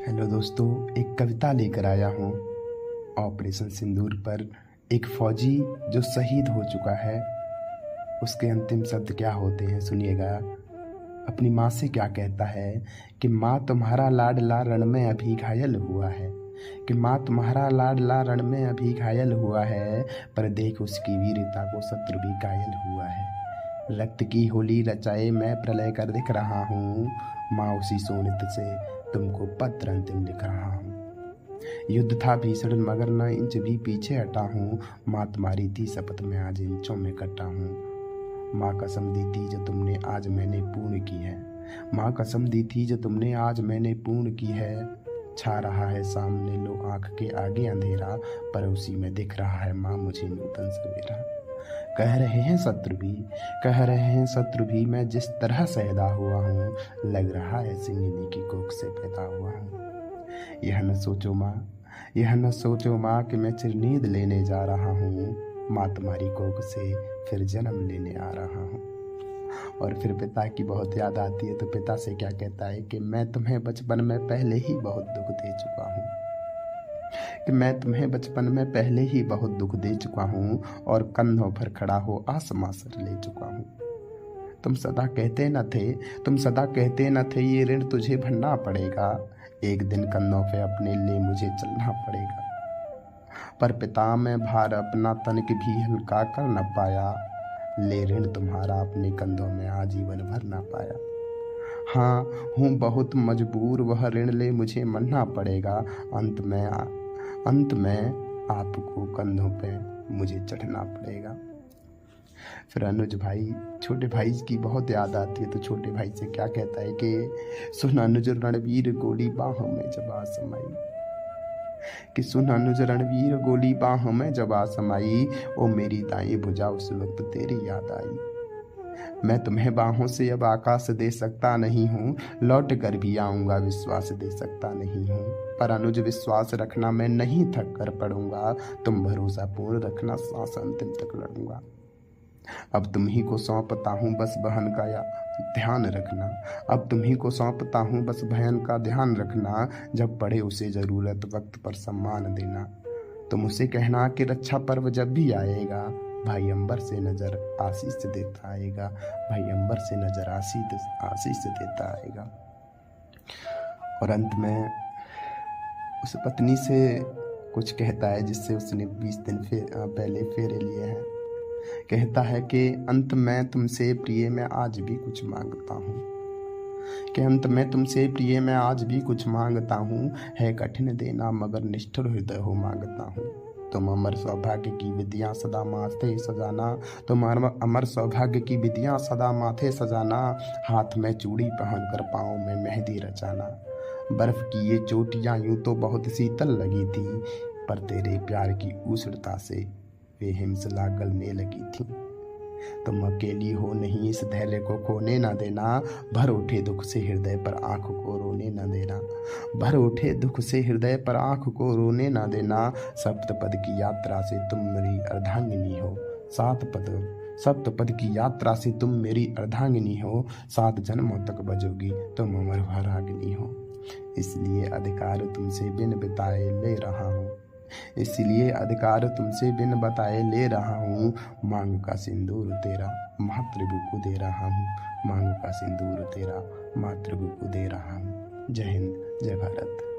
Hello दोस्तों, एक कविता लेकर आया हूँ। ऑपरेशन सिंदूर पर एक फौजी जो शहीद हो चुका है, उसके अंतिम शब्द क्या होते हैं सुनिएगा। अपनी माँ से क्या कहता है कि माँ तुम्हारा लाडला रण में अभी घायल हुआ है, कि माँ तुम्हारा लाडला रण में अभी घायल हुआ है, पर देख उसकी वीरता को शत्रु भी घायल हुआ है। रक्त की होली रचाए मैं प्रलय कर दिख रहा हूँ, माँ उसी सोनित से तुमको पत्र अंतिम लिख रहा हूँ। युद्ध था भीषण मगर न इंच भी पीछे हटा हूँ, माँ तुम्हारी थी शपथ में आज इंचों में कटा हूँ। माँ कसम दी थी जो तुमने आज मैंने पूर्ण की है, माँ कसम दी थी जो तुमने आज मैंने पूर्ण की है। छा रहा है सामने लो आँख के आगे अंधेरा, पर उसी में दिख रहा है माँ मुझे नूतन सवेरा। कह रहे हैं शत्रु भी, कह रहे हैं शत्रु भी, मैं जिस तरह सहदा हुआ हूँ, लग रहा है सिंहनी की कोख से पैदा हुआ हूँ। यह न सोचो माँ, यह न सोचो माँ कि मैं चिरनीद लेने जा रहा हूँ, माँ तुम्हारी कोख से फिर जन्म लेने आ रहा हूँ। और फिर पिता की बहुत याद आती है, तो पिता से क्या कहता है कि मैं तुम्हें बचपन में पहले ही बहुत दुख दे चुका हूँ, कि मैं तुम्हें बचपन में पहले ही बहुत दुख दे चुका हूँ, और कंधों पर खड़ा हो आसमां सर ले चुका हूँ। तुम सदा कहते न थे, तुम सदा कहते न थे ये ऋण तुझे भरना पड़ेगा, एक दिन कंधों पे अपने लिए मुझे चलना पड़ेगा। पर पिता मैं भार अपना तनिक भी हल्का कर न पाया, ले ऋण तुम्हारा अपने कंधों में आजीवन भर ना पाया। हाँ हूँ बहुत मजबूर, वह ऋण ले मुझे मरना पड़ेगा, अंत में आपको कंधों पे मुझे चढ़ना पड़ेगा। फिर अनुज भाई छोटे भाई की बहुत याद आती है, तो छोटे भाई से क्या कहता है कि सुन अनुज रणवीर गोली बाहों में जब आ समाई, कि सुन अनुज रणवीर गोली बाहों में जब आ समाई, ओ मेरी दाएं भुजा उस वक्त तेरी याद आई। मैं तुम्हें बाहों से अब आकाश दे सकता नहीं हूँ, लौट कर भी आऊँगा विश्वास दे सकता नहीं हूँ, पर अनुज विश्वास रखना मैं नहीं थक कर पड़ूंगा, तुम भरोसा पूर्ण रखना सांस अंतिम तक लड़ूंगा। अब तुम ही को सौंपता हूँ बस बहन का ध्यान रखना, अब तुम ही को सौंपता हूँ बस बहन का ध्यान रखना, जब पड़े उसे ज़रूरत वक्त पर सम्मान देना। तुम उसे कहना कि रक्षा पर्व जब भी आएगा, भाई अंबर से नजर आशीष देता आएगा, भाई अंबर से नजर आशीष देता आएगा। और अंत में उस पत्नी से कुछ कहता है जिससे उसने 20 दिन पहले फेरे लिए हैं। कहता है कि अंत में तुमसे प्रिय मैं आज भी कुछ मांगता हूँ, कि अंत में तुमसे प्रिय मैं आज भी कुछ मांगता हूँ, है कठिन देना मगर निष्ठुर हृदय हो मांगता हूँ। तुम अमर सौभाग्य की विधियाँ सदा माथे सजाना, तुम अमर सौभाग्य की विधियाँ सदा माथे सजाना, हाथ में चूड़ी पहनकर पाँव में मेहंदी रचाना। बर्फ की ये चोटियाँ यूं तो बहुत शीतल लगी थी, पर तेरे प्यार की उष्णता से वे हिमशिला गलने लगी थी। तुम अकेली हो नहीं इस धैर्य को खोने न देना, भर उठे दुख से हृदय पर आँख को रोने न देना, भर उठे दुख से हृदय पर आँख को रोने न देना। सप्तपद की यात्रा से तुम मेरी अर्धांगिनी हो, सप्तपद की यात्रा से तुम मेरी अर्धांगिनी हो, 7 जन्मों तक बजोगी तुम अमर भारागिनी हो। इसलिए अधिकार तुमसे बिन बिताए ले रहा हूँ, इसलिए अधिकार तुमसे बिन बताए ले रहा हूँ, मांग का सिंदूर तेरा मातृभू को दे रहा हूँ, मांग का सिंदूर तेरा मातृभू को दे रहा हूँ। जय हिंद, जय भारत।